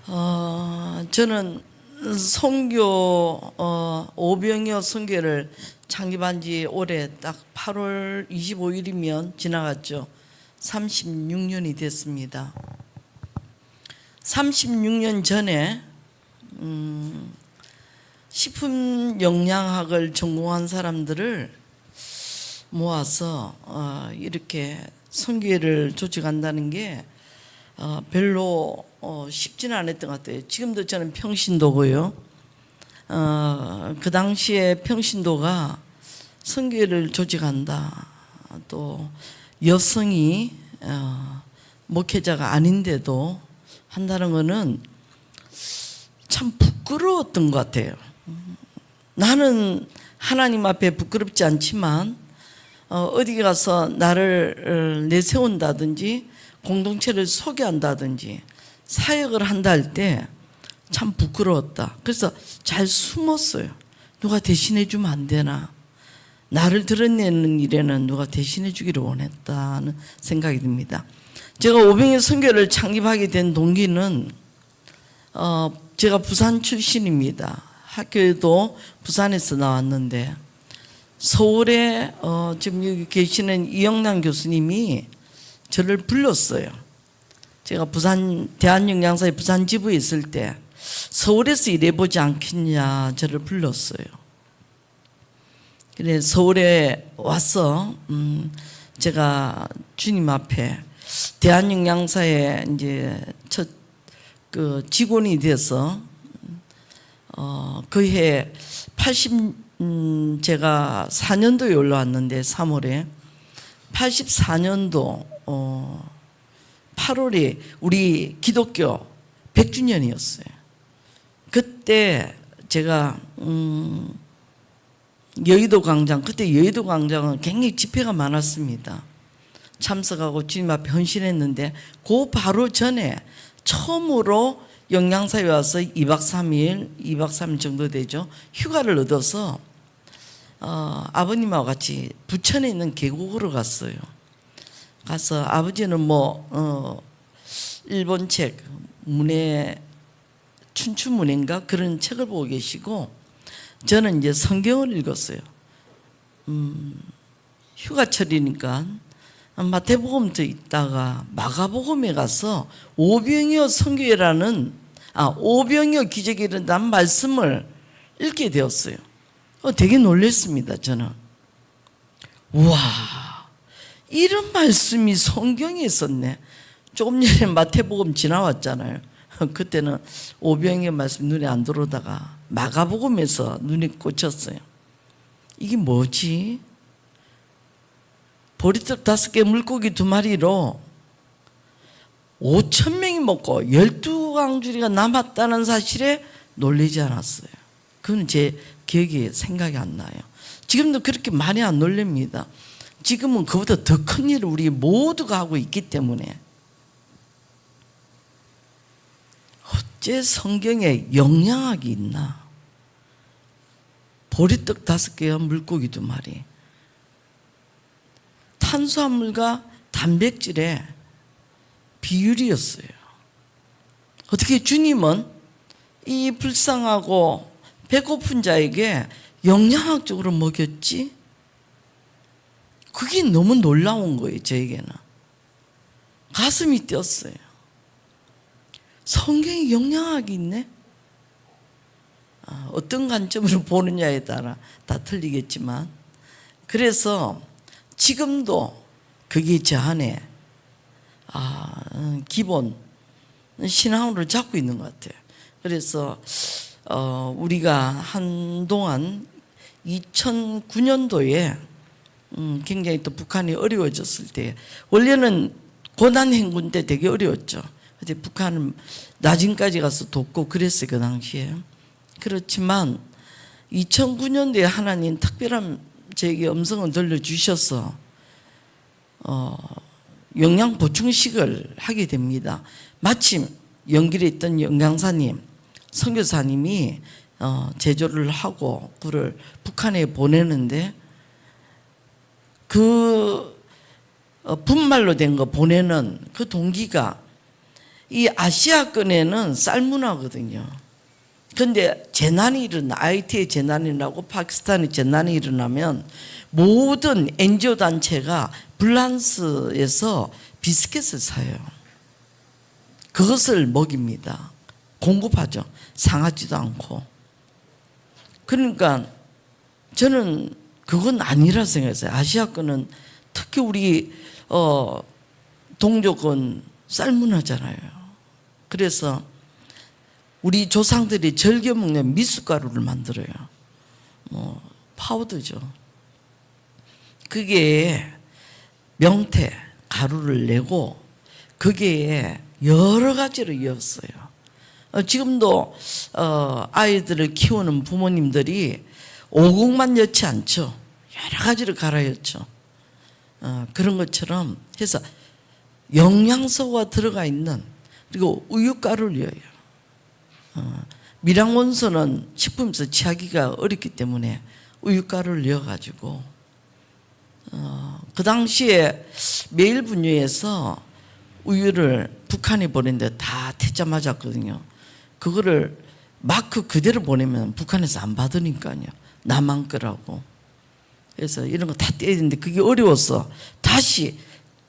저는 선교 오병이어 선교를 창립한 지 올해 딱 8월 25일이면 지나갔죠. 36년이 됐습니다. 36년 전에 식품 영양학을 전공한 사람들을 모아서 이렇게 선교회를 조직한다는 게 별로 쉽지는 않았던 것 같아요. 지금도 저는 평신도고요. 그 당시에 평신도가 선교회를 조직한다, 또 여성이 목회자가 아닌데도 한다는 것은 참 부끄러웠던 것 같아요. 나는 하나님 앞에 부끄럽지 않지만 어디 가서 나를 내세운다든지 공동체를 소개한다든지 사역을 한다 할 때 참 부끄러웠다. 그래서 잘 숨었어요. 누가 대신해 주면 안 되나, 나를 드러내는 일에는 누가 대신해 주기를 원했다는 생각이 듭니다. 제가 오병이어 선교를 창립하게 된 동기는 제가 부산 출신입니다. 학교에도 부산에서 나왔는데 서울에 지금 여기 계시는 이영란 교수님이 저를 불렀어요. 제가 부산 대한영양사의 부산 지부에 있을 때 서울에서 일해보지 않겠냐 저를 불렀어요. 그래 서울에 와서 제가 주님 앞에 대한영양사의 이제 첫 그 직원이 돼서 그 해 제가 4년도에 올라왔는데 3월에 84년도 8월에 우리 기독교 100주년이었어요. 그때 제가 여의도 광장, 그때 여의도 광장은 굉장히 집회가 많았습니다. 참석하고 주님 앞에 헌신했는데 그 바로 전에 처음으로 영양사에 와서 2박 3일 정도 되죠. 휴가를 얻어서 아버님하고 같이 부천에 있는 계곡으로 갔어요. 가서 아버지는 일본 책 문해 춘추문해인가 그런 책을 보고 계시고 저는 이제 성경을 읽었어요. 휴가철이니까 마태복음도 있다가 마가복음에 가서 오병이어 선교회라는 오병이어 기적이 일어난 말씀을 읽게 되었어요. 되게 놀랐습니다. 저는 우와, 이런 말씀이 성경에 있었네. 조금 전에 마태복음 지나왔잖아요. 그때는 오병이어 말씀 눈에 안 들어오다가 마가복음에서 눈에 꽂혔어요. 이게 뭐지? 보리떡 5개 물고기 2마리로 5,000명이 먹고 12광주리가 남았다는 사실에 놀라지 않았어요. 그건 제 기억이 생각이 안 나요. 지금도 그렇게 많이 안 놀랍니다. 지금은 그보다 더 큰 일을 우리 모두가 하고 있기 때문에. 어째 성경에 영양학이 있나? 보리떡 5개와 물고기 2마리. 탄수화물과 단백질의 비율이었어요. 어떻게 주님은 이 불쌍하고 배고픈 자에게 영양학적으로 먹였지? 그게 너무 놀라운 거예요. 저에게는 가슴이 뛰었어요. 성경에 영양학이 있네? 어떤 관점으로 보느냐에 따라 다 틀리겠지만, 그래서 지금도 그게 저 안에 기본 신앙으로 잡고 있는 것 같아요. 그래서 우리가 한동안 2009년도에 굉장히 또 북한이 어려워졌을 때, 원래는 고난 행군 때 되게 어려웠죠. 근데 북한은 나진까지 가서 돕고 그랬어요, 그 당시에. 그렇지만 2009년도에 하나님 특별한 저에게 음성을 들려주셔서 영양 보충식을 하게 됩니다. 마침 연길에 있던 영양사님, 선교사님이 제조를 하고 그를 북한에 보내는데 그 분말로 된 거 보내는 그 동기가 이 아시아권에는 쌀문화거든요. 근데 재난이 IT의 재난이 일어나고 파키스탄의 재난이 일어나면 모든 NGO 단체가 불란스에서 비스켓을 사요. 그것을 먹입니다. 공급하죠. 상하지도 않고. 그러니까 저는 그건 아니라 생각했어요. 아시아권은 특히 우리 동족은 쌀문화잖아요. 그래서 우리 조상들이 즐겨 먹는 미숫가루를 만들어요. 파우더죠. 그게 명태 가루를 내고 그게 여러 가지로 이었어요. 지금도 아이들을 키우는 부모님들이 오곡만 넣지 않죠. 여러 가지를 갈아였죠. 그런 것처럼 해서 영양소가 들어가 있는, 그리고 우유가루를 넣어요. 밀양원소는 식품에서 취하기가 어렵기 때문에 우유가루를 넣어가지고 그 당시에 매일분유에서 우유를 북한에 보냈는데 다 퇴짜 맞았거든요. 그거를 마크 그대로 보내면 북한에서 안 받으니까요. 남한 거라고. 그래서 이런 거 다 떼야 되는데 그게 어려워서 다시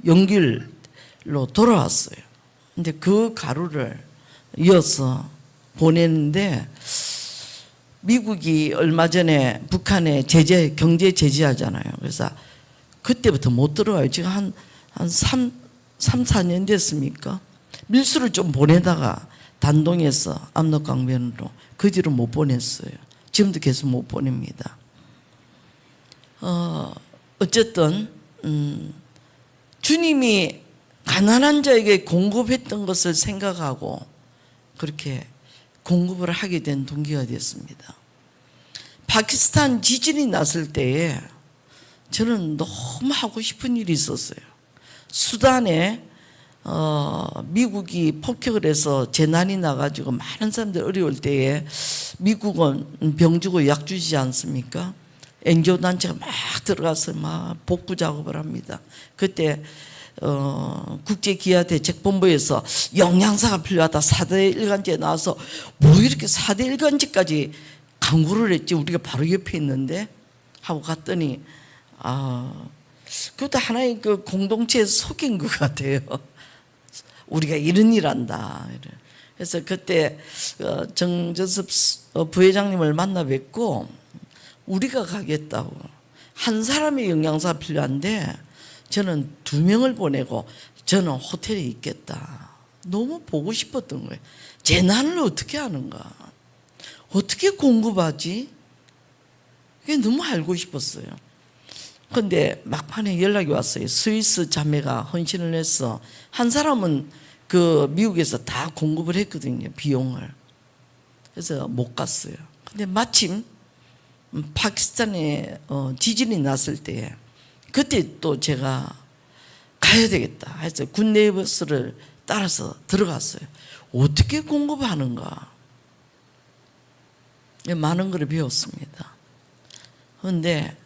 연길로 돌아왔어요. 근데 그 가루를 이어서 보냈는데 미국이 얼마 전에 북한에 경제 제재하잖아요. 그래서 그때부터 못 들어와요. 지금 한 3, 4년 됐습니까? 밀수를 좀 보내다가 단동에서 압록강변으로 그 뒤로 못 보냈어요. 지금도 계속 못 보냅니다. 어쨌든 주님이 가난한 자에게 공급했던 것을 생각하고 그렇게 공급을 하게 된 동기가 됐습니다. 파키스탄 지진이 났을 때에 저는 너무 하고 싶은 일이 있었어요. 수단에 미국이 폭격을 해서 재난이 나가지고 많은 사람들이 어려울 때에 미국은 병 주고 약 주지 않습니까? NGO 단체가 막 들어가서 막 복구 작업을 합니다. 그때 국제기아대책본부에서 영양사가 필요하다 4대 일간지에 나와서 뭐 이렇게 4대 일간지까지 강구를 했지, 우리가 바로 옆에 있는데 하고 갔더니 그것도 하나의 그 공동체에 속인 것 같아요. 우리가 이런 일 한다. 그래서 그때 정저섭 부회장님을 만나 뵙고 우리가 가겠다고. 한 사람의 영양사 필요한데 저는 2명을 보내고 저는 호텔에 있겠다. 너무 보고 싶었던 거예요. 재난을 어떻게 하는가? 어떻게 공급하지? 그게 너무 알고 싶었어요. 근데 막판에 연락이 왔어요. 스위스 자매가 헌신을 해서 한 사람은 그 미국에서 다 공급을 했거든요. 비용을. 그래서 못 갔어요. 근데 마침 파키스탄에 지진이 났을 때 그때 또 제가 가야 되겠다 해서 굿네이버스를 따라서 들어갔어요. 어떻게 공급하는가? 많은 걸 배웠습니다. 그런데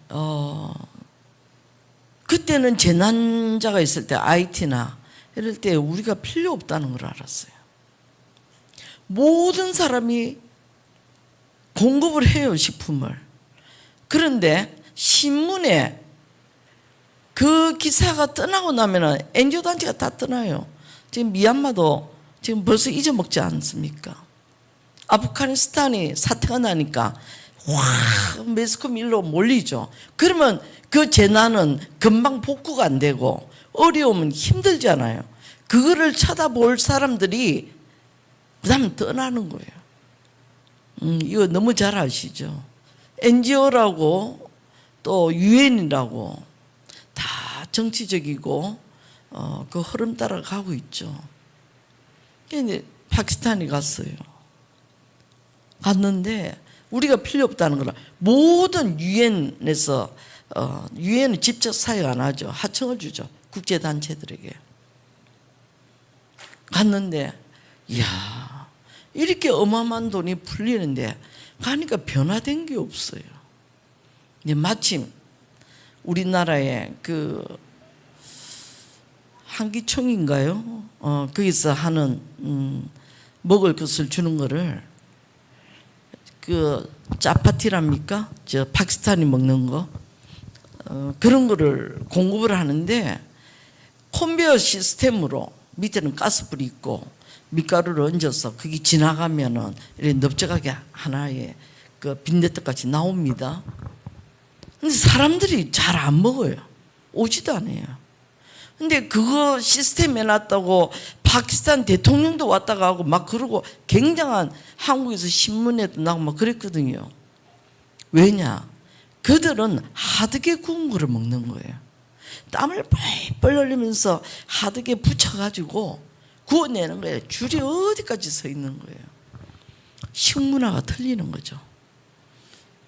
그때는 재난자가 있을 때 IT나 이럴 때 우리가 필요 없다는 걸 알았어요. 모든 사람이 공급을 해요, 식품을. 그런데 신문에 그 기사가 떠나고 나면은 NGO 단체가 다 떠나요. 지금 미얀마도 지금 벌써 잊어먹지 않습니까? 아프가니스탄이 사태가 나니까 와 매스컴 일로 몰리죠. 그러면 그 재난은 금방 복구가 안 되고 어려우면 힘들잖아요. 그거를 쳐다볼 사람들이 그다음 떠나는 거예요. 이거 너무 잘 아시죠? NGO라고 또 유엔이라고 다 정치적이고 그 흐름 따라 가고 있죠. 근데 파키스탄이 갔어요. 갔는데 우리가 필요 없다는 거라 모든 유엔에서 유엔은 직접 사역 안 하죠. 하청을 주죠. 국제단체들에게. 갔는데 이야 이렇게 어마어마한 돈이 풀리는데 가니까 변화된 게 없어요. 이제 마침 우리나라에 그 한기총인가요? 거기서 하는 먹을 것을 주는 거를 그 짜파티랍니까? 저 파키스탄이 먹는 거 그런 거를 공급을 하는데 컨베이어 시스템으로 밑에는 가스불이 있고 밀가루를 얹어서 그게 지나가면은 이렇게 넓적하게 하나의 그 빈대떡같이 나옵니다. 근데 사람들이 잘 안 먹어요. 오지도 않아요. 근데 그거 시스템 해놨다고 파키스탄 대통령도 왔다가 하고 막 그러고 굉장한 한국에서 신문에도 나고 막 그랬거든요. 왜냐? 그들은 하드게 구운 거를 먹는 거예요. 땀을 뻘뻘 흘리면서 하드게 붙여가지고 구워내는 거예요. 줄이 어디까지 서 있는 거예요. 식문화가 틀리는 거죠.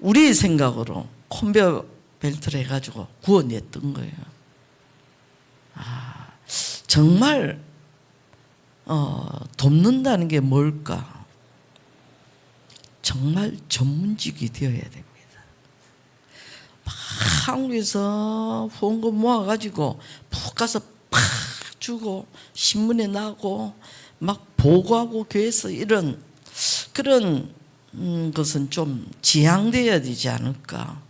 우리의 생각으로 컨베이어 벨트를 해가지고 구워냈던 거예요. 정말 돕는다는 게 뭘까? 정말 전문직이 되어야 됩니다. 한국에서 후원금 모아가지고 푹 가서 팍 주고 신문에 나고 막 보고하고 교회에서 이런 그런 것은 좀 지양돼야 되지 않을까.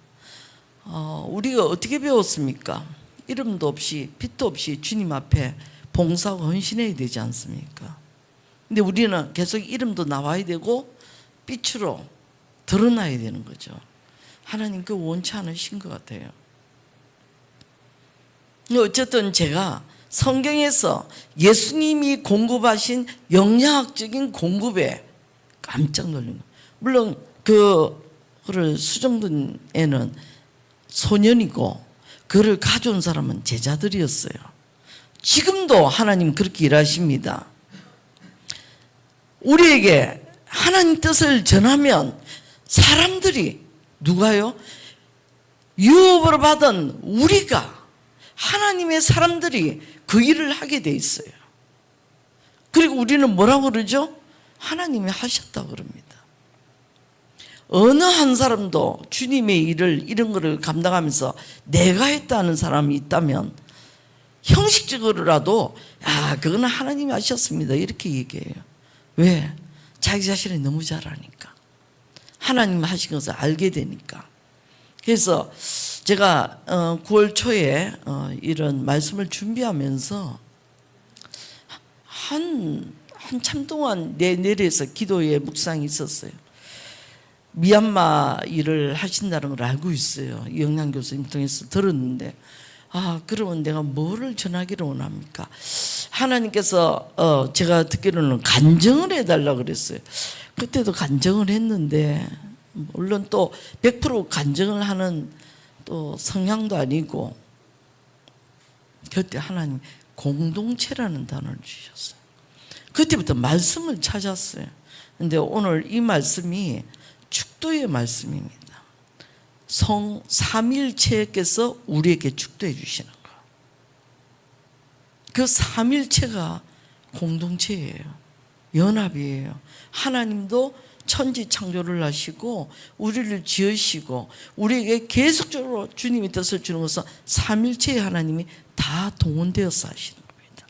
우리가 어떻게 배웠습니까? 이름도 없이 빛도 없이 주님 앞에 봉사하고 헌신해야 되지 않습니까? 근데 우리는 계속 이름도 나와야 되고 빛으로 드러나야 되는 거죠. 하나님 그 원치 않으신 것 같아요. 어쨌든 제가 성경에서 예수님이 공급하신 영양학적인 공급에 깜짝 놀란 거예요. 물론 그를 수정된 애는 소년이고 그를 가져온 사람은 제자들이었어요. 지금도 하나님 그렇게 일하십니다. 우리에게 하나님 뜻을 전하면 사람들이 누가요? 유업으로 받은 우리가 하나님의 사람들이 그 일을 하게 돼 있어요. 그리고 우리는 뭐라고 그러죠? 하나님이 하셨다고 그럽니다. 어느 한 사람도 주님의 일을 이런 거를 감당하면서 내가 했다는 사람이 있다면 형식적으로라도 그거는 하나님이 하셨습니다 이렇게 얘기해요. 왜? 자기 자신이 너무 잘 아니까. 하나님 하신 것을 알게 되니까. 그래서 제가 9월 초에 이런 말씀을 준비하면서 한참 동안 내 내려서 기도의 묵상이 있었어요. 미얀마 일을 하신다는 걸 알고 있어요. 영양 교수님 통해서 들었는데 그러면 내가 뭐를 전하기를 원합니까? 하나님께서 제가 듣기로는 간증을 해달라고 그랬어요. 그때도 간증을 했는데 물론 또 100% 간증을 하는 또 성향도 아니고 그때 하나님 공동체라는 단어를 주셨어요. 그때부터 말씀을 찾았어요. 근데 오늘 이 말씀이 축도의 말씀입니다. 삼일체께서 우리에게 축도해 주시는 거. 그 삼일체가 공동체예요. 연합이에요. 하나님도 천지 창조를 하시고 우리를 지으시고 우리에게 계속적으로 주님의 뜻을 주는 것은 삼일체의 하나님이 다 동원되어서 하시는 겁니다.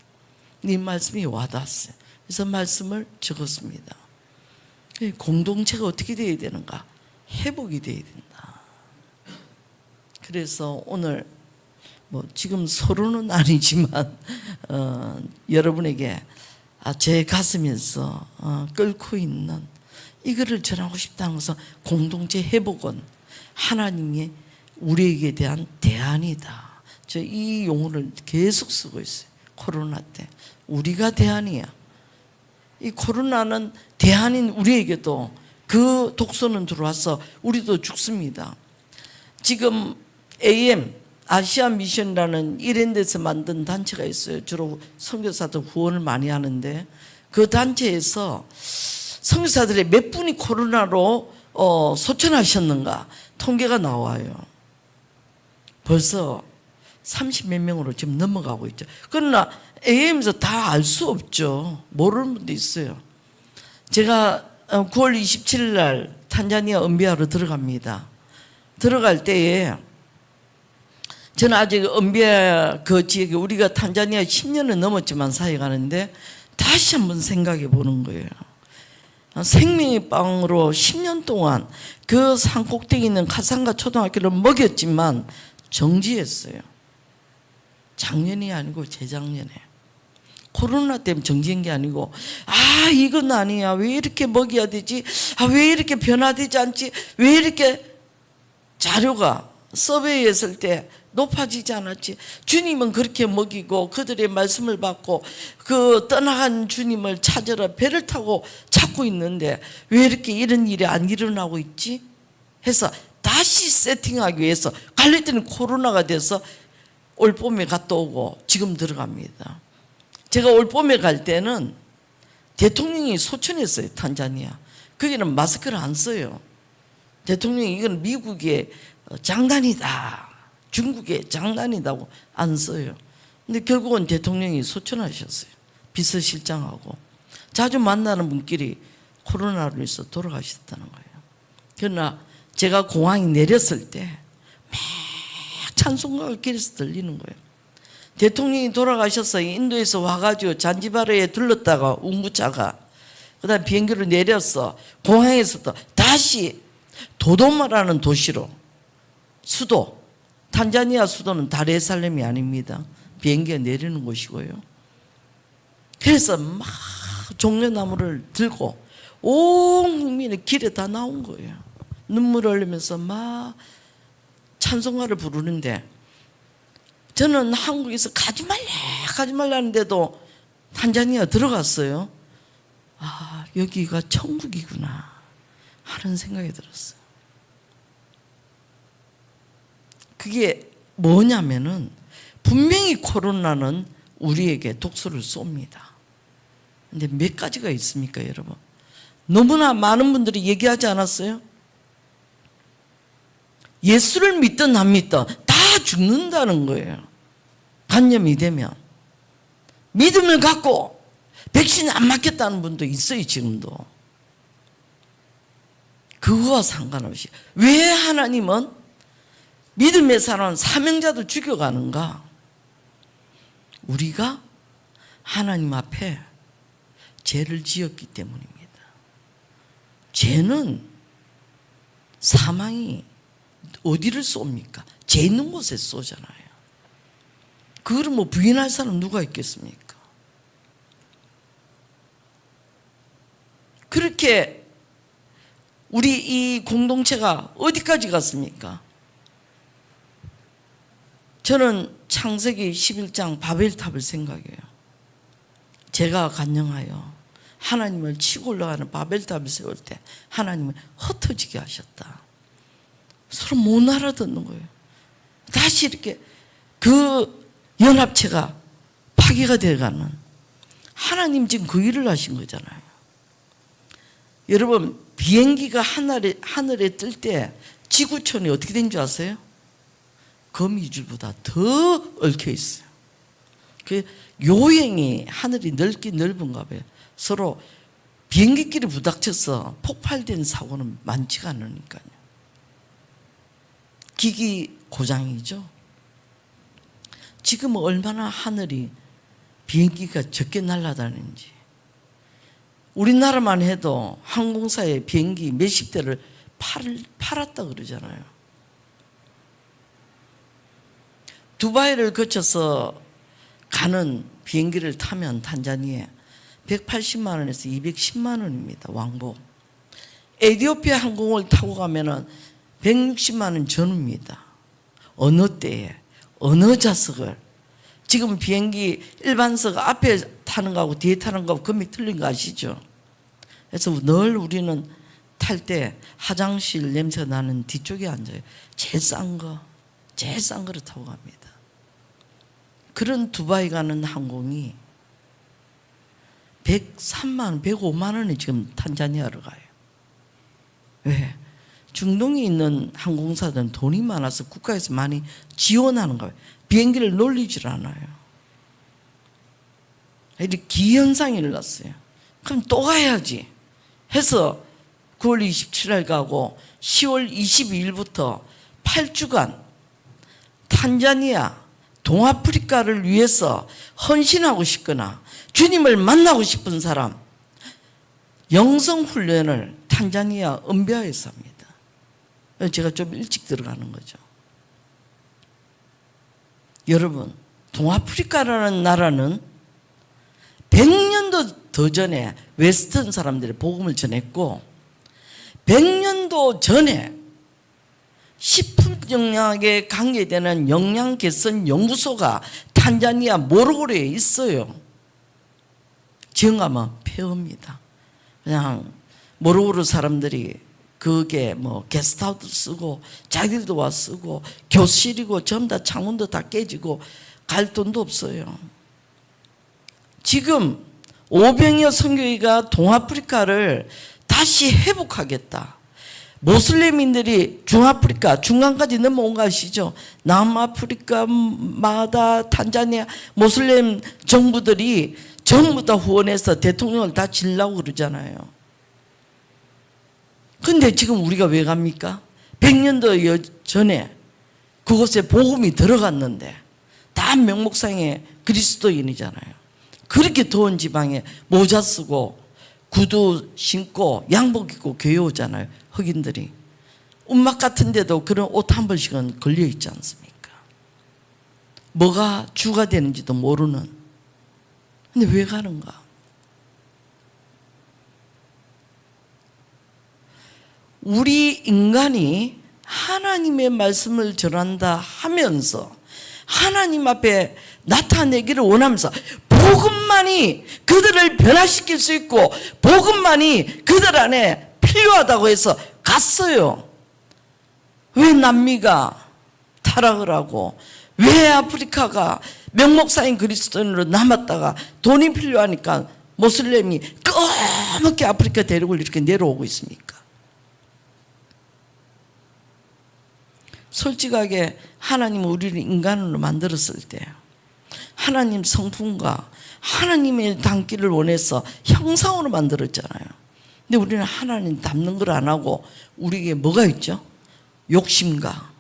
이 말씀이 와닿았어요. 그래서 말씀을 적었습니다. 공동체가 어떻게 되어야 되는가? 회복이 되어야 된다. 그래서 오늘 지금 서로는 아니지만 여러분에게 제 가슴에서 끓고 있는 이거를 전하고 싶다는 것은 공동체 회복은 하나님이 우리에게 대한 대안이다. 저 이 용어를 계속 쓰고 있어요. 코로나 때 우리가 대안이야. 이 코로나는 대안인 우리에게도 그 독소는 들어와서 우리도 죽습니다. 지금 AM 아시아 미션이라는 이랜드에서 만든 단체가 있어요. 주로 선교사들 후원을 많이 하는데 그 단체에서 선교사들의 몇 분이 코로나로 소천하셨는가 통계가 나와요. 벌써 30몇 명으로 지금 넘어가고 있죠. 그러나 AM에서 다 알 수 없죠. 모르는 분도 있어요. 제가 9월 27일 날 탄자니아 은비아로 들어갑니다. 들어갈 때에 저는 아직 은비아 그 지역에 우리가 탄자니아 10년은 넘었지만 사회 가는데 다시 한번 생각해 보는 거예요. 생명의 빵으로 10년 동안 그 산꼭대기 있는 카산가 초등학교를 먹였지만 정지했어요. 작년이 아니고 재작년에. 코로나 때문에 정지한 게 아니고 이건 아니야. 왜 이렇게 먹여야 되지? 왜 이렇게 변화되지 않지? 왜 이렇게 자료가 서베이했을 때 높아지지 않았지? 주님은 그렇게 먹이고 그들의 말씀을 받고 그 떠나간 주님을 찾으러 배를 타고 찾고 있는데 왜 이렇게 이런 일이 안 일어나고 있지? 해서 다시 세팅하기 위해서 갈렸더니 코로나가 돼서 올봄에 갔다 오고 지금 들어갑니다. 제가 올봄에 갈 때는 대통령이 소천했어요. 탄자니아. 거기는 마스크를 안 써요. 대통령이 이건 미국의 장난이다, 중국의 장난이다고 안 써요. 근데 결국은 대통령이 소천하셨어요. 비서실장하고 자주 만나는 분끼리 코로나로 인해서 돌아가셨다는 거예요. 그러나 제가 공항에 내렸을 때 막 찬송가가 길에서 들리는 거예요. 대통령이 돌아가셔서 인도에서 와가지고 잔지바르에 들렀다가 운구차가 그 다음에 비행기로 내렸어. 공항에서도 다시 도도마라는 도시로, 수도, 탄자니아 수도는 다레살렘이 아닙니다. 비행기가 내리는 곳이고요. 그래서 막 종려나무를 들고 온 국민이 길에 다 나온 거예요. 눈물을 흘리면서 막 찬송가를 부르는데 저는 한국에서 가지 말라는데도 탄자니아 들어갔어요. 여기가 천국이구나 하는 생각이 들었어요. 그게 뭐냐면은 분명히 코로나는 우리에게 독소를 쏩니다. 근데 몇 가지가 있습니까, 여러분? 너무나 많은 분들이 얘기하지 않았어요? 예수를 믿든 안 믿든 다 죽는다는 거예요. 간염이 되면. 믿음을 갖고 백신 안 맞겠다는 분도 있어요, 지금도. 그거와 상관없이 왜 하나님은 믿음의 사람 사명자들 죽여가는가? 우리가 하나님 앞에 죄를 지었기 때문입니다. 죄는 사망이 어디를 쏩니까? 죄 있는 곳에 쏘잖아요. 그걸 뭐 부인할 사람 누가 있겠습니까? 그렇게 우리 이 공동체가 어디까지 갔습니까? 저는 창세기 11장 바벨탑을 생각해요. 제가 간영하여 하나님을 치고 올라가는 바벨탑을 세울 때 하나님은 흩어지게 하셨다. 서로 못 알아듣는 거예요. 다시 이렇게 그 연합체가 파괴가 되어가는 하나님 지금 그 일을 하신 거잖아요. 여러분 비행기가 하늘에 뜰 때 지구촌이 어떻게 된 줄 아세요? 거미줄보다 더 얽혀 있어요. 그 요행이 하늘이 넓긴 넓은가 봐요. 서로 비행기끼리 부닥쳐서 폭발된 사고는 많지가 않으니까요. 기기 고장이죠. 지금 얼마나 하늘이 비행기가 적게 날아다니는지. 우리나라만 해도 항공사에 비행기 몇십 대를 팔았다 그러잖아요. 두바이를 거쳐서 가는 비행기를 타면 탄자니아 180만 원에서 210만 원입니다. 왕복. 에티오피아 항공을 타고 가면은 160만 원 전후입니다. 어느 때에 어느 좌석을. 지금 비행기 일반석 앞에 타는 거하고 뒤에 타는 거하고 금액 틀린 거 아시죠? 그래서 늘 우리는 탈 때 화장실 냄새 나는 뒤쪽에 앉아요. 제일 싼 거를 타고 갑니다. 그런 두바이 가는 항공이 103만 원, 105만 원이 지금 탄자니아로 가요. 왜? 중동에 있는 항공사들은 돈이 많아서 국가에서 많이 지원하는 거예요. 비행기를 놀리질 않아요. 이렇게 기현상이 일어났어요. 그럼 또 가야지 해서 9월 27일 가고 10월 22일부터 8주간 탄자니아, 동아프리카를 위해서 헌신하고 싶거나 주님을 만나고 싶은 사람, 영성훈련을 탄자니아 은비아에서 합니다. 제가 좀 일찍 들어가는 거죠. 여러분, 동아프리카라는 나라는 100년도 더 전에 웨스턴 사람들이 복음을 전했고 100년도 전에 식품 영양에 관계되는 영양 개선 연구소가 탄자니아 모로고로에 있어요. 지금 가면 폐허입니다. 그냥 모로고로 사람들이 그게 뭐 게스트하우스 쓰고 자기들도 와 쓰고 교실이고 전부 다 창문도 다 깨지고 갈 돈도 없어요. 지금 500여 선교회가 동아프리카를 다시 회복하겠다. 모슬림인들이 중아프리카 중간까지 넘어온 거 아시죠? 남아프리카마다 탄자니아 모슬림 정부들이 전부 다 후원해서 대통령을 다 지려고 그러잖아요. 근데 지금 우리가 왜 갑니까? 100년도 전에 그곳에 복음이 들어갔는데 다 명목상의 그리스도인이잖아요. 그렇게 더운 지방에 모자 쓰고 구두 신고 양복 입고 교회 오잖아요. 흑인들이. 움막 같은 데도 그런 옷 한 번씩은 걸려 있지 않습니까? 뭐가 주가 되는지도 모르는. 근데 왜 가는가? 우리 인간이 하나님의 말씀을 전한다 하면서 하나님 앞에 나타내기를 원하면서 복음만이 그들을 변화시킬 수 있고 복음만이 그들 안에 필요하다고 해서 갔어요. 왜 남미가 타락을 하고 왜 아프리카가 명목사인 그리스도인으로 남았다가 돈이 필요하니까 모슬렘이 까맣게 아프리카 대륙을 이렇게 내려오고 있습니까? 솔직하게 하나님은 우리를 인간으로 만들었을 때 하나님 성품과 하나님의 닮기를 원해서 형상으로 만들었잖아요. 근데 우리는 하나님 닮는 걸 안 하고 우리에게 뭐가 있죠? 욕심과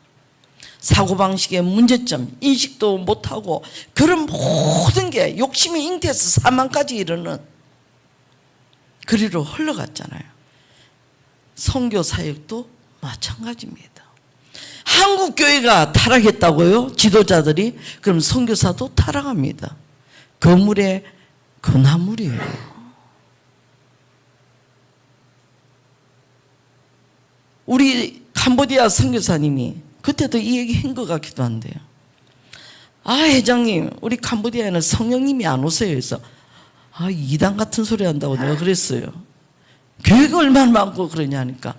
사고방식의 문제점, 인식도 못하고 그런 모든 게 욕심이 잉태해서 사망까지 이르는 그리로 흘러갔잖아요. 선교 사역도 마찬가지입니다. 한국 교회가 타락했다고요? 지도자들이? 그럼 선교사도 타락합니다. 거물의 그나물이에요. 우리 캄보디아 선교사님이 그때도 이 얘기 한 것 같기도 한데요. 아, 회장님, 우리 캄보디아에는 성령님이 안 오세요. 그래서 아, 이단 같은 소리 한다고 내가 그랬어요. 교회가 얼마나 많고 그러냐 하니까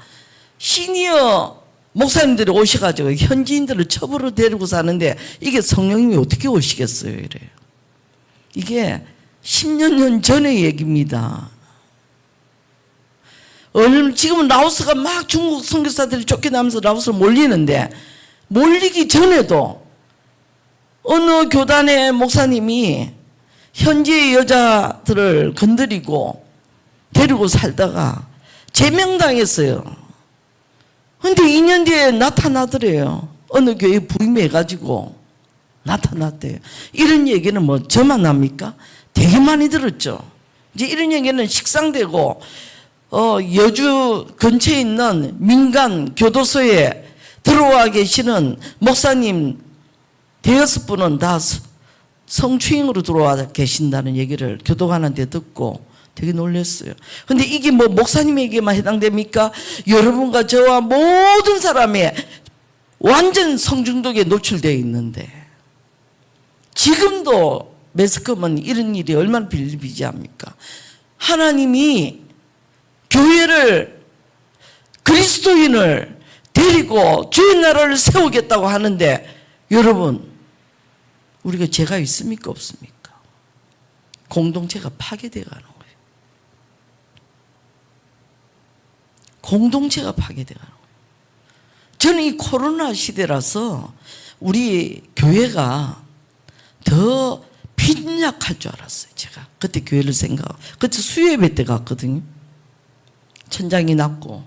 시니어 목사님들이 오셔가지고 현지인들을 첩으로 데리고 사는데 이게 성령님이 어떻게 오시겠어요? 이래요. 이게 10년 전의 얘기입니다. 지금은 라오스가 막 중국 선교사들이 쫓겨나면서 라오스로 몰리는데 몰리기 전에도 어느 교단의 목사님이 현지의 여자들을 건드리고 데리고 살다가 제명당했어요. 근데 2년 뒤에 나타나더래요. 어느 교회 부임해가지고 나타났대요. 이런 얘기는 뭐 저만 합니까? 되게 많이 들었죠. 이제 이런 얘기는 식상되고 여주 근처에 있는 민간 교도소에 들어와 계시는 목사님 5분은 다 성추행으로 들어와 계신다는 얘기를 교도관한테 듣고 되게 놀랐어요. 근데 이게 뭐 목사님에게만 해당됩니까? 여러분과 저와 모든 사람이 완전 성중독에 노출되어 있는데 지금도 매스컴은 이런 일이 얼마나 비일비재합니까? 하나님이 교회를 그리스도인을 데리고 주의 나라를 세우겠다고 하는데 여러분 우리가 죄가 있습니까 없습니까? 공동체가 파괴되어 가는 거예요. 공동체가 파괴되어 가는 거예요. 저는 이 코로나 시대라서 우리 교회가 더 빈약할 줄 알았어요. 제가 그때 교회를 생각하고 그때 수요예배 때 갔거든요. 천장이 낮고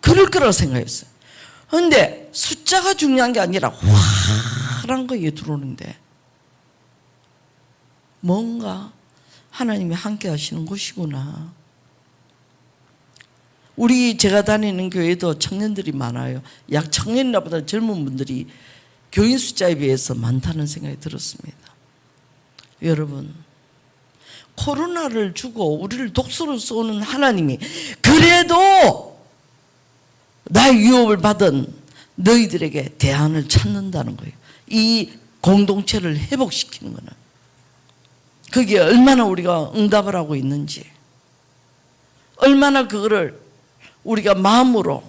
그럴 거라고 생각했어요. 그런데 숫자가 중요한 게 아니라 화란 거에 들어오는데 뭔가 하나님이 함께 하시는 곳이구나. 제가 다니는 교회도 청년들이 많아요. 약 청년보다 젊은 분들이 교인 숫자에 비해서 많다는 생각이 들었습니다. 여러분, 코로나를 주고 우리를 독소로 쏘는 하나님이 그래도 나의 유업을 받은 너희들에게 대안을 찾는다는 거예요. 이 공동체를 회복시키는 거는. 거기에 얼마나 우리가 응답을 하고 있는지, 얼마나 그거를 우리가 마음으로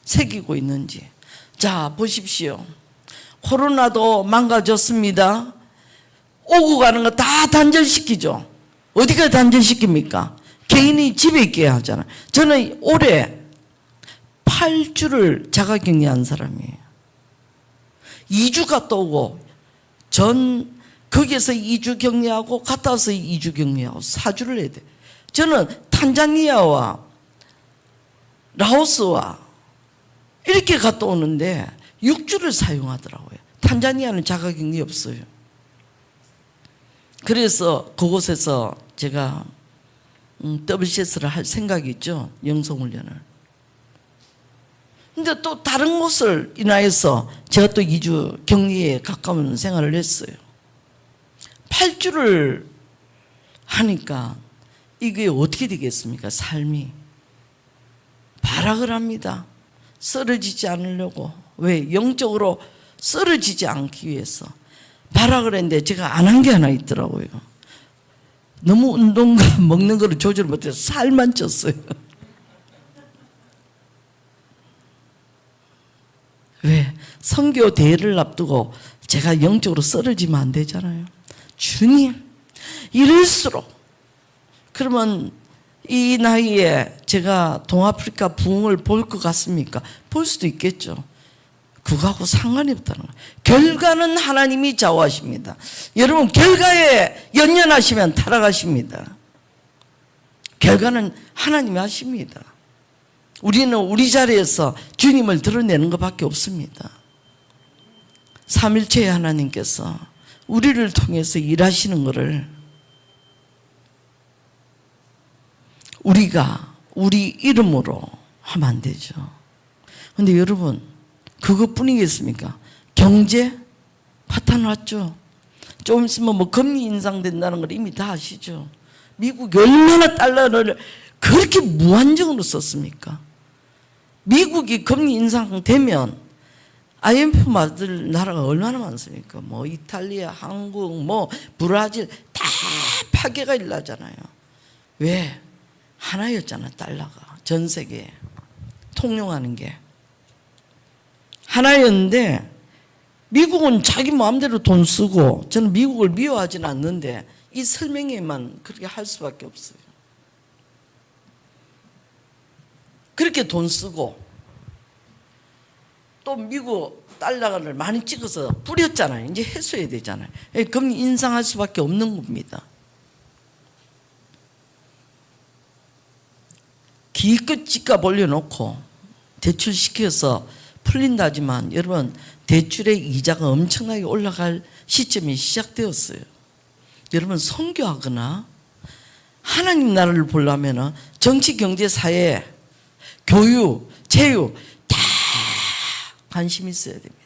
새기고 있는지. 자, 보십시오. 코로나도 망가졌습니다. 오고 가는 거 다 단절시키죠. 어디가 단절시킵니까? 개인이 집에 있게 하잖아요. 저는 올해 8주를 자가격리한 사람이에요. 2주 갔다 오고 거기에서 2주 격리하고 갔다 와서 2주 격리하고 4주를 해야 돼. 저는 탄자니아와 라오스와 이렇게 갔다 오는데 6주를 사용하더라고요. 탄자니아는 자가격리 없어요. 그래서 그곳에서 제가 WCS를 할 생각이 있죠. 영성훈련을. 근데 또 다른 곳을 인하여서 제가 또 2주 격리에 가까운 생활을 했어요. 8주를 하니까 이게 어떻게 되겠습니까? 삶이 발악을 합니다. 쓰러지지 않으려고. 왜? 영적으로 쓰러지지 않기 위해서 발악을 했는데 제가 안 한 게 하나 있더라고요. 너무 운동과 먹는 거를 조절 못해서 살만 쪘어요. 왜? 선교 대회를 앞두고 제가 영적으로 쓰러지면 안 되잖아요. 주님, 이럴수록. 그러면 이 나이에 제가 동아프리카 부흥을 볼 것 같습니까? 볼 수도 있겠죠. 그거하고 상관이 없다는 거예요. 결과는 하나님이 좌우하십니다. 여러분, 결과에 연연하시면 타락하십니다. 결과는 하나님이 하십니다. 우리는 우리 자리에서 주님을 드러내는 것밖에 없습니다. 삼일체의 하나님께서 우리를 통해서 일하시는 것을 우리가 우리 이름으로 하면 안 되죠. 그런데 여러분, 그것뿐이겠습니까? 경제 파탄 왔죠. 좀 있으면 뭐 금리 인상된다는 걸 이미 다 아시죠. 미국이 얼마나 달러를 그렇게 무한정으로 썼습니까? 미국이 금리 인상되면 IMF 맞을 나라가 얼마나 많습니까? 뭐 이탈리아, 한국, 뭐 브라질 다 파괴가 일어나잖아요. 왜? 하나였잖아. 달러가 전 세계에 통용하는 게 하나였는데 미국은 자기 마음대로 돈 쓰고, 저는 미국을 미워하지는 않는데 이 설명에만 그렇게 할 수밖에 없어요. 그렇게 돈 쓰고 또 미국 달러를 많이 찍어서 뿌렸잖아요. 이제 해소해야 되잖아요. 금리 인상할 수밖에 없는 겁니다. 기껏 집값 올려놓고 대출시켜서 풀린다지만 여러분, 대출의 이자가 엄청나게 올라갈 시점이 시작되었어요. 여러분, 선교하거나 하나님 나라를 보려면 정치, 경제, 사회, 교육, 체육 다 관심 있어야 됩니다.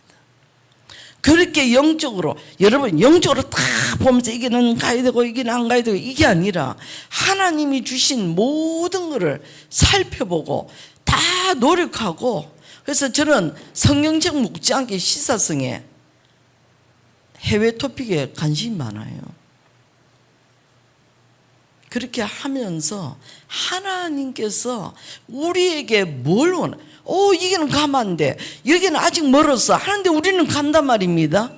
그렇게 영적으로, 여러분 영적으로 다 보면서 이게는 가야 되고 이게는 안 가야 되고 이게 아니라 하나님이 주신 모든 것을 살펴보고 다 노력하고. 그래서 저는 성경책 묵지않게 시사성에 해외 토픽에 관심이 많아요. 그렇게 하면서 하나님께서 우리에게 뭘 원해? 여기는 가면 안 돼. 여기는 아직 멀었어. 하는데 우리는 간단 말입니다.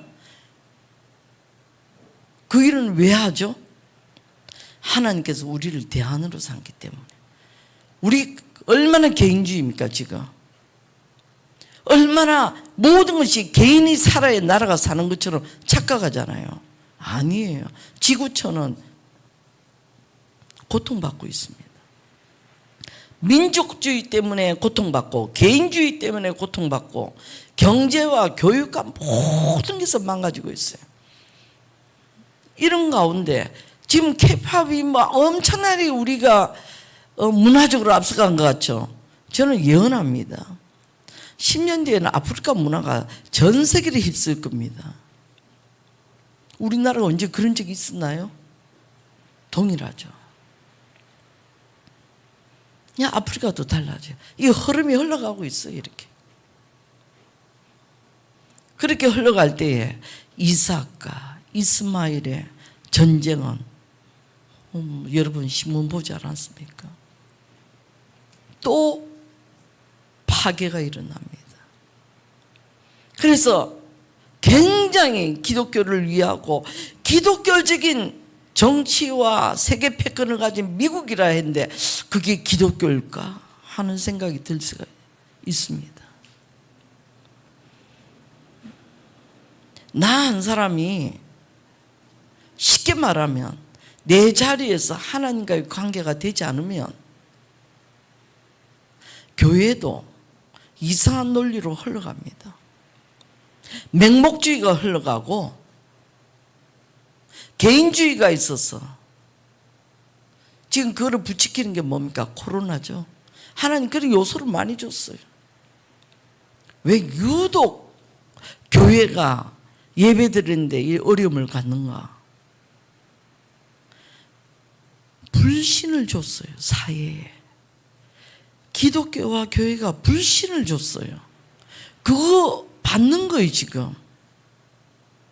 그 일은 왜 하죠? 하나님께서 우리를 대안으로 삼기 때문에. 우리 얼마나 개인주의입니까 지금? 얼마나 모든 것이 개인이 살아야 나라가 사는 것처럼 착각하잖아요. 아니에요. 지구촌은 고통받고 있습니다. 민족주의 때문에 고통받고 개인주의 때문에 고통받고 경제와 교육과 모든 것을 망가지고 있어요. 이런 가운데 지금 케이팝이 뭐 엄청나게 우리가 문화적으로 앞서간 것 같죠. 저는 예언합니다. 10년 뒤에는 아프리카 문화가 전 세계를 휩쓸 겁니다. 우리나라가 언제 그런 적이 있었나요? 동일하죠. 그냥 아프리카도 달라져요. 이 흐름이 흘러가고 있어요. 이렇게. 그렇게 흘러갈 때에 이삭과 이스마엘의 전쟁은 여러분 신문 보지 않았습니까? 또 파괴가 일어납니다. 그래서 굉장히 기독교를 위하고 기독교적인 정치와 세계 패권을 가진 미국이라 했는데 그게 기독교일까 하는 생각이 들 수가 있습니다. 나 한 사람이 쉽게 말하면 내 자리에서 하나님과의 관계가 되지 않으면 교회도 이상한 논리로 흘러갑니다. 맹목주의가 흘러가고 개인주의가 있어서 지금 그거를 부추기는 게 뭡니까? 코로나죠. 하나님 그런 요소를 많이 줬어요. 왜 유독 교회가 예배 드리는데 이 어려움을 갖는가? 불신을 줬어요. 사회에. 기독교와 교회가 불신을 줬어요. 그거 받는 거예요 지금.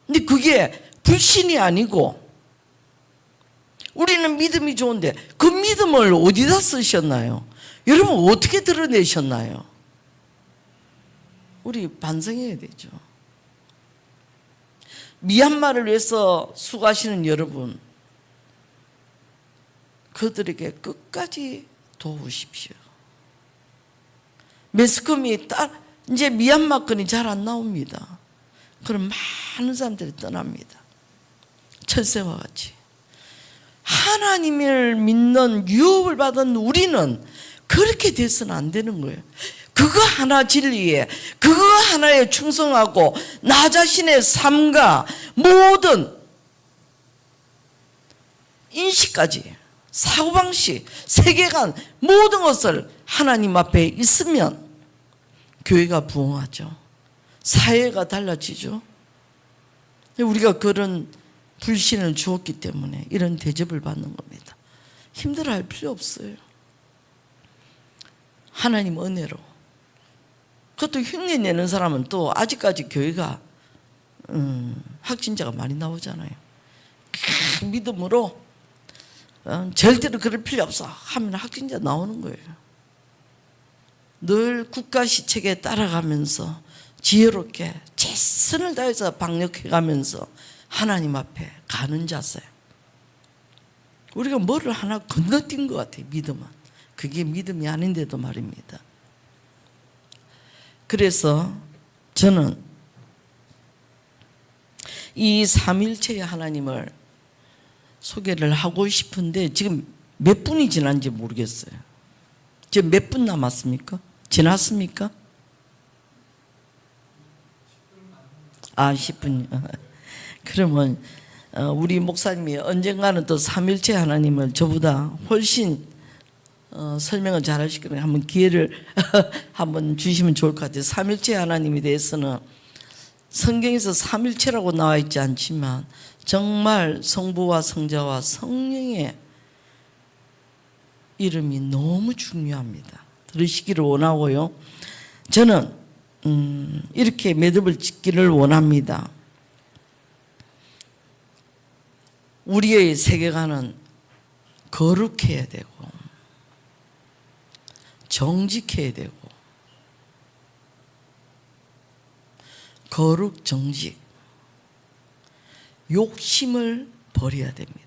근데 그게 불신이 아니고 우리는 믿음이 좋은데 그 믿음을 어디다 쓰셨나요? 여러분 어떻게 드러내셨나요? 우리 반성해야 되죠. 미얀마를 위해서 수고하시는 여러분, 그들에게 끝까지 도우십시오. 매스컴이 이제 미얀마 건이 잘 안 나옵니다. 그럼 많은 사람들이 떠납니다. 철새와 같이. 하나님을 믿는 유업을 받은 우리는 그렇게 돼서는 안 되는 거예요. 그거 하나 진리에, 그거 하나에 충성하고 나 자신의 삶과 모든 인식까지, 사고방식, 세계관 모든 것을 하나님 앞에 있으면 교회가 부흥하죠. 사회가 달라지죠. 우리가 그런 불신을 주었기 때문에 이런 대접을 받는 겁니다. 힘들어할 필요 없어요. 하나님 은혜로. 그것도 흉내 내는 사람은 또 아직까지 교회가 확진자가 많이 나오잖아요. 믿음으로 절대로 그럴 필요 없어 하면 확진자 나오는 거예요. 늘 국가 시책에 따라가면서 지혜롭게 최선을 다해서 방역해가면서 하나님 앞에 가는 자세. 우리가 뭐를 하나 건너뛴 것 같아요. 믿음은. 그게 믿음이 아닌데도 말입니다. 그래서 저는 이 삼일체의 하나님을 소개를 하고 싶은데 지금 몇 분이 지난지 모르겠어요. 지금 몇 분 남았습니까? 지났습니까? 10분. 그러면 우리 목사님이 언젠가는 또 삼일체 하나님을 저보다 훨씬 설명을 잘 하실 거예요. 한번 기회를 한번 주시면 좋을 것 같아요. 삼일체 하나님에 대해서는 성경에서 삼일체라고 나와 있지 않지만 정말 성부와 성자와 성령의 이름이 너무 중요합니다. 들으시기를 원하고요. 저는 이렇게 매듭을 짓기를 원합니다. 우리의 세계관은 거룩해야 되고 정직해야 되고 거룩 정직 욕심을 버려야 됩니다.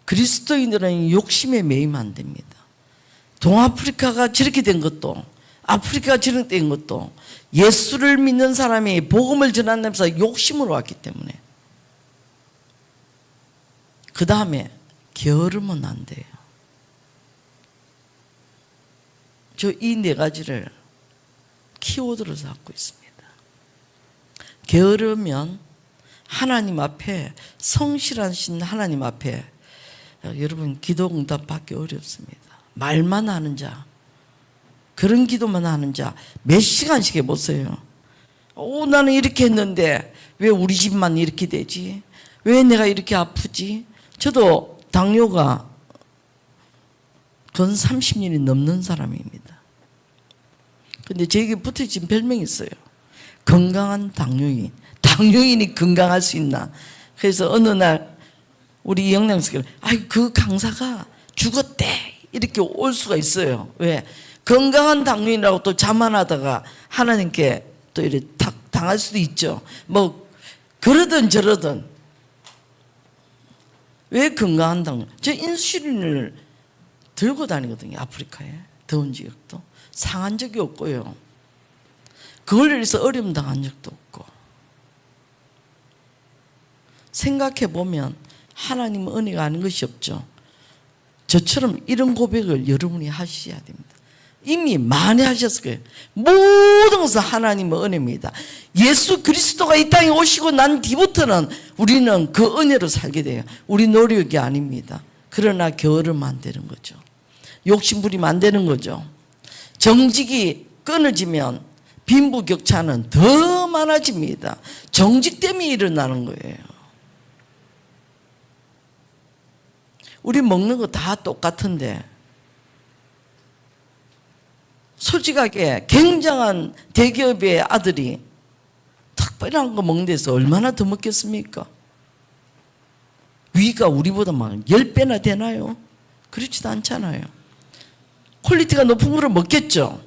그리스도인들은 욕심에 매이면 안 됩니다. 동아프리카가 저렇게 된 것도 아프리카가 저렇게 된 것도 예수를 믿는 사람이 복음을 전한다면서 욕심으로 왔기 때문에 그 다음에 게으르면 안 돼요. 저 이 네 가지를 키워드로 잡고 있습니다. 게으르면 하나님 앞에, 성실하신 하나님 앞에 여러분 기도 응답 받기 어렵습니다. 말만 하는 자, 그런 기도만 하는 자 몇 시간씩 해보세요. 나는 이렇게 했는데 왜 우리 집만 이렇게 되지? 왜 내가 이렇게 아프지? 저도 당뇨가 건 30년이 넘는 사람입니다. 근데 저에게 붙어진 별명이 있어요. 건강한 당뇨인. 당뇨인이 건강할 수 있나? 그래서 어느 날 우리 영양학교 그 강사가 죽었대 이렇게 올 수가 있어요. 왜? 건강한 당뇨인이라고 또 자만하다가 하나님께 또 이렇게 당할 수도 있죠. 뭐 그러든 저러든. 왜 건강한 당뇨? 저 인슐린을 들고 다니거든요. 아프리카에 더운 지역도 상한 적이 없고요. 그걸 위해서 어려움 당한 적도 없고. 생각해 보면 하나님은 은혜가 아닌 것이 없죠. 저처럼 이런 고백을 여러분이 하셔야 됩니다. 이미 많이 하셨을 거예요. 모든 것은 하나님의 은혜입니다. 예수 그리스도가 이 땅에 오시고 난 뒤부터는 우리는 그 은혜로 살게 돼요. 우리 노력이 아닙니다. 그러나 게으르면 안 되는 거죠. 욕심 부리면 안 되는 거죠. 정직이 끊어지면 빈부격차는 더 많아집니다. 정직 때문에 일어나는 거예요. 우리 먹는 거 다 똑같은데 솔직하게 굉장한 대기업의 아들이 특별한 거 먹는 데서 얼마나 더 먹겠습니까? 위가 우리보다 막 10배나 되나요? 그렇지도 않잖아요. 퀄리티가 높은 거를 먹겠죠.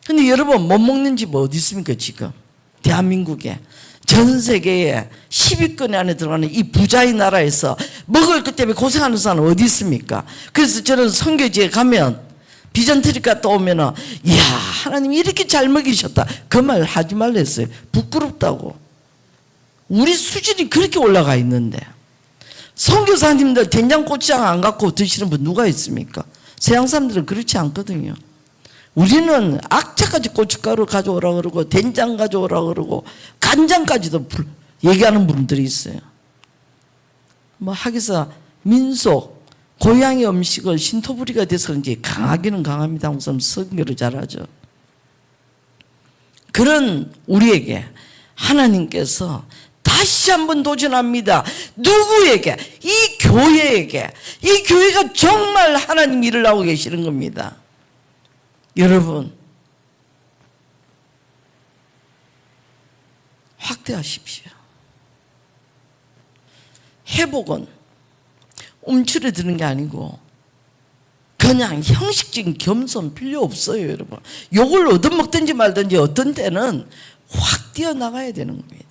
근데 여러분 못 먹는 집 어디 있습니까 지금? 대한민국에 전 세계에 10위권 안에 들어가는 이 부자의 나라에서 먹을 것 때문에 고생하는 사람은 어디 있습니까? 그래서 저는 선교지에 가면 비전트리 갔다 오면은 이야 하나님이 이렇게 잘 먹이셨다 그 말 하지 말랬어요. 부끄럽다고. 우리 수준이 그렇게 올라가 있는데 선교사님들 된장고추장 안 갖고 드시는 분 누가 있습니까? 서양 사람들은 그렇지 않거든요. 우리는 악착같이 고춧가루 가져오라 그러고 된장 가져오라 그러고 간장까지도 얘기하는 분들이 있어요. 뭐 하기사 민속 고향의 음식을 신토부리가 돼서 그런지 강하기는 강합니다. 한국 사람 선교를 잘하죠. 그런 우리에게 하나님께서 다시 한번 도전합니다. 누구에게? 이 교회에게. 이 교회가 정말 하나님 일을 하고 계시는 겁니다. 여러분 확대하십시오. 회복은 움츠러드는 게 아니고 그냥 형식적인 겸손 필요 없어요. 여러분 욕을 얻어먹든지 말든지 어떤 때는 확 뛰어나가야 되는 겁니다.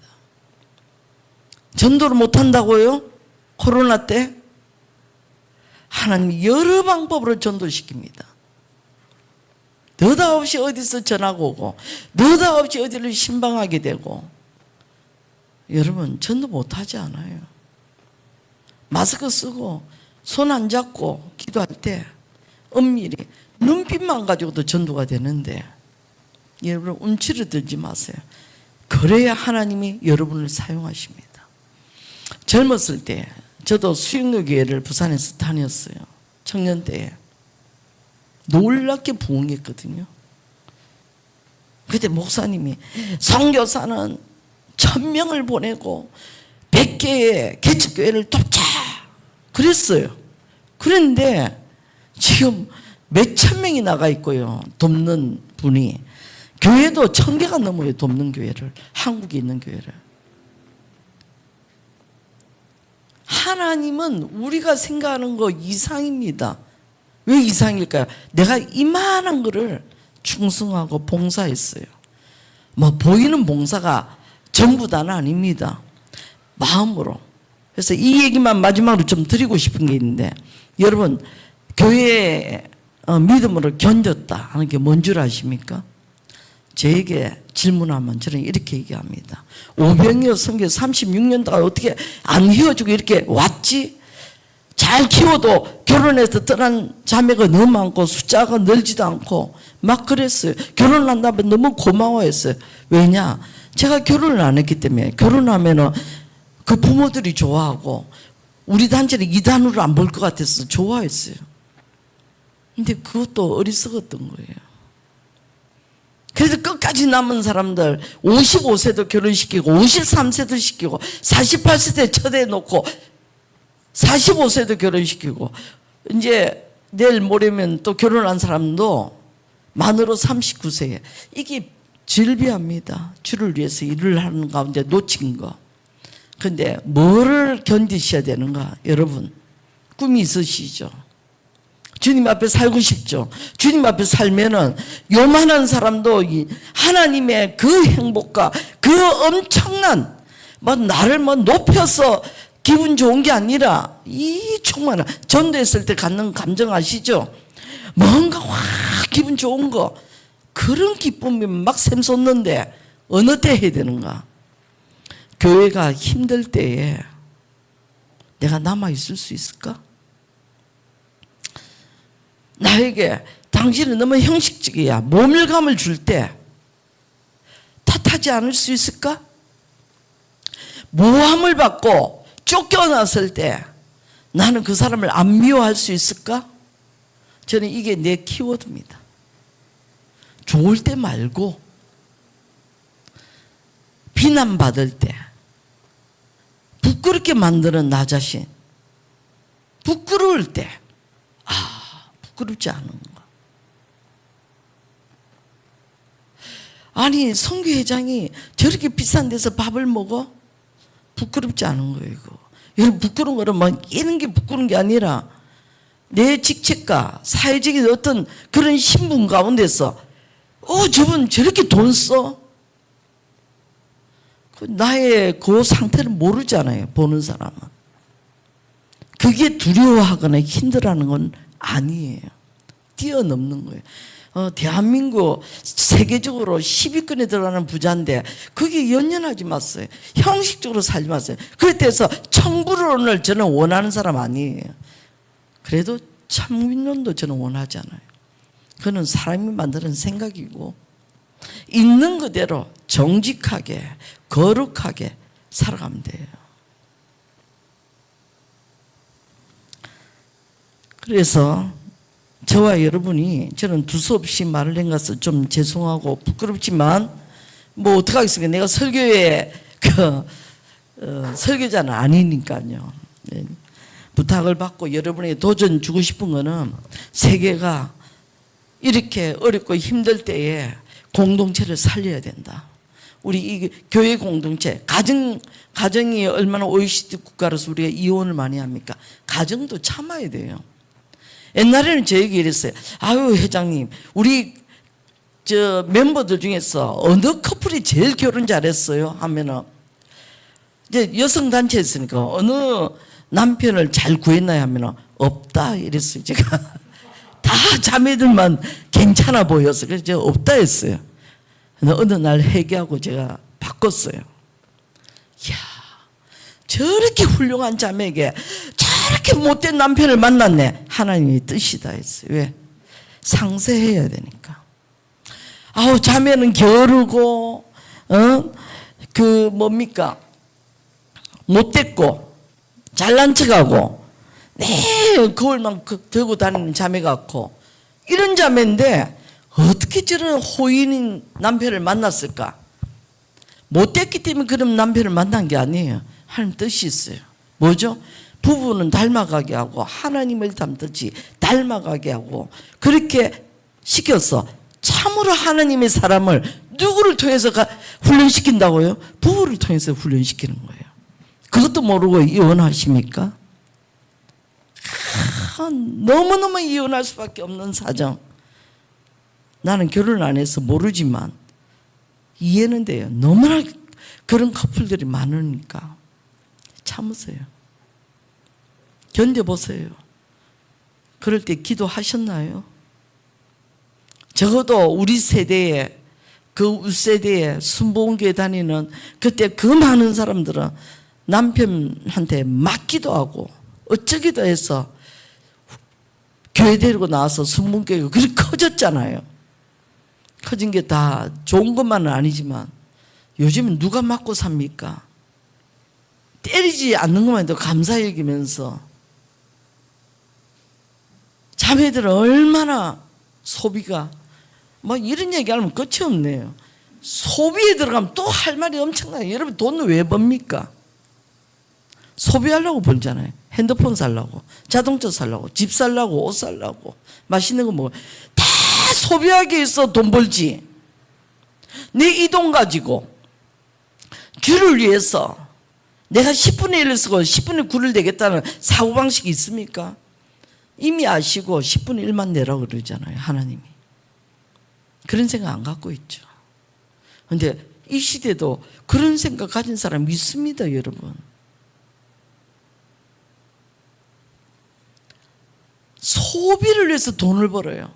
전도를 못한다고요? 코로나 때? 하나님 여러 방법으로 전도시킵니다. 느닷없이 어디서 전화가 오고 느닷없이 어디를 신방하게 되고. 여러분 전도 못하지 않아요. 마스크 쓰고 손 안 잡고 기도할 때 엄밀히 눈빛만 가지고도 전도가 되는데 여러분 움츠러들지 마세요. 그래야 하나님이 여러분을 사용하십니다. 젊었을 때 저도 수영교회를 부산에서 다녔어요. 청년 때에 놀랍게 부흥했거든요. 그때 목사님이 선교사는 1000명을 보내고 100개의 개척교회를 돕자 그랬어요. 그런데 지금 몇천 명이 나가 있고요. 돕는 분이 교회도 1000개가 넘어요. 돕는 교회를, 한국에 있는 교회를. 하나님은 우리가 생각하는 거 이상입니다. 왜 이상일까요? 내가 이만한 거를 충성하고 봉사했어요. 뭐 보이는 봉사가 전부 다는 아닙니다. 마음으로. 그래서 이 얘기만 마지막으로 좀 드리고 싶은 게 있는데 여러분 교회에 믿음으로 견뎠다 하는 게 뭔 줄 아십니까? 저에게 질문하면 저는 이렇게 얘기합니다. 오병이어 선교 36년 동안 어떻게 안 헤어지고 이렇게 왔지? 잘 키워도 결혼해서 떠난 자매가 너무 많고 숫자가 늘지도 않고 막 그랬어요. 결혼한다면 너무 고마워했어요. 왜냐? 제가 결혼을 안 했기 때문에. 결혼하면은 그 부모들이 좋아하고 우리 단체를 이단으로 안 볼 것 같아서 좋아했어요. 근데 그것도 어리석었던 거예요. 그래서 끝까지 남은 사람들 55세도 결혼시키고 53세도 시키고 48세 초대해놓고 45세도 결혼시키고 이제 내일 모레면 또 결혼한 사람도 만으로 39세에 이게 질비합니다. 주를 위해서 일을 하는 가운데 놓친 거. 근데 뭐를 견디셔야 되는가? 여러분 꿈이 있으시죠? 주님 앞에 살고 싶죠? 주님 앞에 살면은 요만한 사람도 하나님의 그 행복과 그 엄청난 나를 높여서 기분 좋은 게 아니라 이 충만한 전도했을 때 갖는 감정 아시죠? 뭔가 확 기분 좋은 거 그런 기쁨이 막 샘솟는데 어느 때 해야 되는가? 교회가 힘들 때에 내가 남아있을 수 있을까? 나에게 당신은 너무 형식적이야. 모멸감을 줄 때 탓하지 않을 수 있을까? 모함을 받고 쫓겨났을 때 나는 그 사람을 안 미워할 수 있을까? 저는 이게 내 키워드입니다. 좋을 때 말고 비난받을 때 부끄럽게 만드는 나 자신, 부끄러울 때 부끄럽지 않은가? 아니 선교회장이 저렇게 비싼 데서 밥을 먹어? 부끄럽지 않은 거예요. 이거. 여러분 부끄러운 거는 이런 게 부끄러운 게 아니라 내 직책과 사회적인 어떤 그런 신분 가운데서 저분 저렇게 돈 써? 나의 그 상태를 모르잖아요. 보는 사람은. 그게 두려워하거나 힘들어하는 건 아니에요. 뛰어넘는 거예요. 대한민국 세계적으로 10위권에 들어가는 부자인데 그게 연연하지 마세요. 형식적으로 살지 마세요. 그래서 청부론을 저는 원하는 사람 아니에요. 그래도 참민론도 저는 원하지 않아요. 그건 사람이 만드는 생각이고 있는 그대로 정직하게 거룩하게 살아가면 돼요. 그래서 저와 여러분이 저는 두서없이 말을 한 것은 좀 죄송하고 부끄럽지만 어떡하겠습니까? 내가 설교의 설교자는 아니니까요. 네. 부탁을 받고 여러분에게 도전 주고 싶은 거는 세계가 이렇게 어렵고 힘들 때에 공동체를 살려야 된다. 우리 이 교회 공동체, 가정이 얼마나 OECD 국가로서 우리가 이혼을 많이 합니까? 가정도 참아야 돼요. 옛날에는 저에게 이랬어요. 아유 회장님, 우리 멤버들 중에서 어느 커플이 제일 결혼 잘했어요? 하면은 이제 여성 단체였으니까 어느 남편을 잘 구했나요? 하면은 없다 이랬어요. 제가 다 자매들만 괜찮아 보여서 그래서 제가 없다 했어요. 어느 날 회개하고 제가 바꿨어요. 이야, 저렇게 훌륭한 자매에게 저렇게 못된 남편을 만났네. 하나님의 뜻이다 했어요. 왜? 상쇄해야 되니까. 자매는 게으르고 못됐고 잘난 척하고 거울만 들고 다니는 자매 같고 이런 자매인데 어떻게 저런 호인인 남편을 만났을까? 못됐기 때문에 그런 남편을 만난 게 아니에요. 하나님 뜻이 있어요. 뭐죠? 부부는 닮아가게 하고 하나님을 닮듯이 닮아가게 하고 그렇게 시켜서 참으로 하나님의 사람을 누구를 통해서 훈련시킨다고요? 부부를 통해서 훈련시키는 거예요. 그것도 모르고 이혼하십니까? 너무너무 이혼할 수밖에 없는 사정. 나는 결혼 안 해서 모르지만 이해는 돼요. 너무나 그런 커플들이 많으니까 참으세요. 견뎌보세요. 그럴 때 기도하셨나요? 적어도 우리 세대에 그 윗세대에 순복음교회 다니는 그때 그 많은 사람들은 남편한테 맞기도 하고 어쩌기도 해서 교회 데리고 나와서 순문교회가 그렇게 커졌잖아요. 커진 게 다 좋은 것만은 아니지만 요즘은 누가 맞고 삽니까? 때리지 않는 것만 해도 감사 여기면서 자매들은 얼마나 소비가 뭐 이런 얘기하면 끝이 없네요. 소비에 들어가면 또 할 말이 엄청나요. 여러분 돈을 왜 법니까? 소비하려고 벌잖아요. 핸드폰 살라고, 자동차 살라고, 집 살라고, 옷 살라고, 맛있는 거 먹어. 다 소비하기 위해서 돈 벌지. 내 이 돈 가지고 주를 위해서 내가 10분의 1을 쓰고 10분의 9를 내겠다는 사고방식이 있습니까? 이미 아시고 10분의 1만 내라고 그러잖아요. 하나님이. 그런 생각 안 갖고 있죠. 그런데 이 시대도 그런 생각 가진 사람 있습니다, 여러분. 소비를 위해서 돈을 벌어요.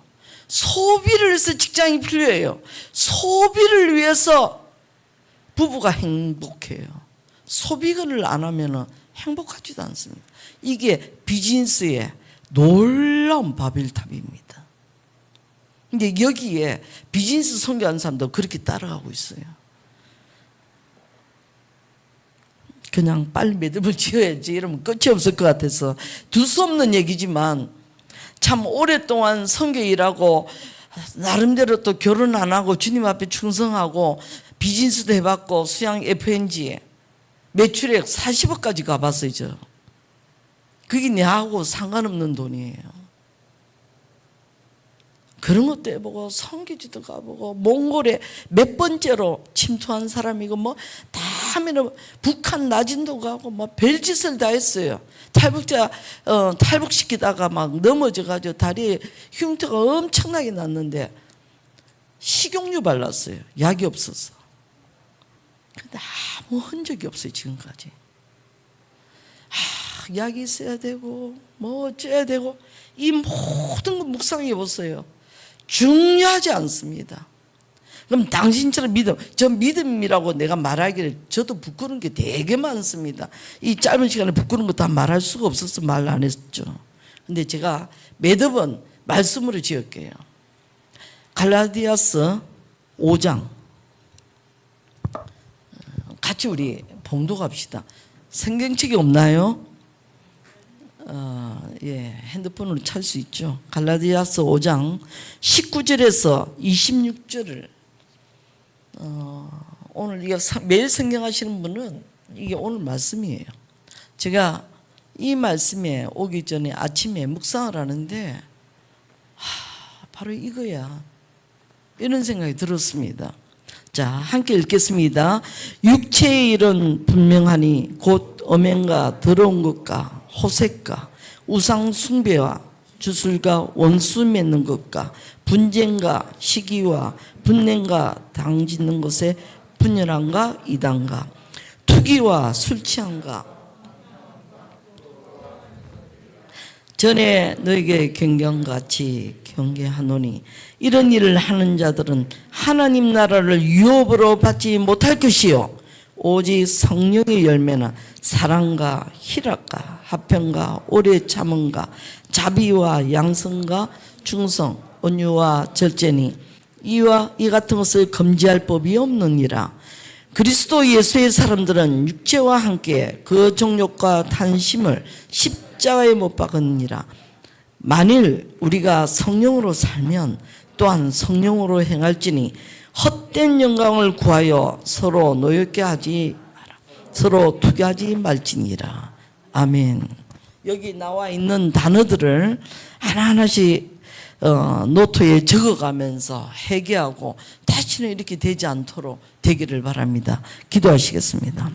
소비를 위해서 직장이 필요해요. 소비를 위해서 부부가 행복해요. 소비를 안 하면 행복하지도 않습니다. 이게 비즈니스의 놀라운 바벨탑입니다. 근데 여기에 비즈니스 선교하는 사람도 그렇게 따라가고 있어요. 그냥 빨리 매듭을 지어야지 이러면 끝이 없을 것 같아서 둘 수 없는 얘기지만 참 오랫동안 선교 일하고 나름대로 또 결혼 안 하고 주님 앞에 충성하고 비즈니스도 해봤고 수양 FNG 매출액 40억까지 가봤어요. 저. 그게 내하고 상관없는 돈이에요. 그런 것도 해보고 선교지도 가보고 몽골에 몇 번째로 침투한 사람이고 뭐 다 하면은 북한 나진도 가고 뭐 별짓을 다 했어요. 탈북시키다가 막 넘어져가지고 다리에 흉터가 엄청나게 났는데 식용유 발랐어요. 약이 없어서. 근데 아무 흔적이 없어요 지금까지. 약이 있어야 되고 뭐 어째야 되고 이 모든 거 묵상해 보세요. 중요하지 않습니다. 그럼 당신처럼 믿음, 저 믿음이라고 내가 말하기를 저도 부끄러운 게 되게 많습니다. 이 짧은 시간에 부끄러운 거 다 말할 수가 없어서 말 안 했죠. 근데 제가 매듭은 말씀으로 지을게요. 갈라디아서 5장 같이 우리 봉독합시다. 성경책이 없나요? 예, 핸드폰으로 찾을 수 있죠. 갈라디아서 5장 19절에서 26절을 오늘 이거 매일 성경 하시는 분은 이게 오늘 말씀이에요. 제가 이 말씀에 오기 전에 아침에 묵상을 하는데 바로 이거야. 이런 생각이 들었습니다. 자, 함께 읽겠습니다. 육체의 일은 분명하니 곧 음행과 더러운 것과 호색과 우상 숭배와 주술과 원수 맺는 것과 분쟁과 시기와 분냄과 당짓는 것에 분열함과 이단과 투기와 술 취함과 전에 너에게 경경같이 경계하노니 이런 일을 하는 자들은 하나님 나라를 유업으로 받지 못할 것이요 오직 성령의 열매나 사랑과 희락과 화평과 오래 참음과 자비와 양성과 충성 온유와 절제니 이와 이 같은 것을 금지할 법이 없느니라. 그리스도 예수의 사람들은 육체와 함께 그 정욕과 탐심을 십자가에 못 박으니라. 만일 우리가 성령으로 살면 또한 성령으로 행할지니 헛된 영광을 구하여 서로 노엽게 하지 마라. 서로 투기하지 말지니라. 아멘. 여기 나와 있는 단어들을 하나하나씩 노트에 적어가면서 회개하고 다시는 이렇게 되지 않도록 되기를 바랍니다. 기도하시겠습니다.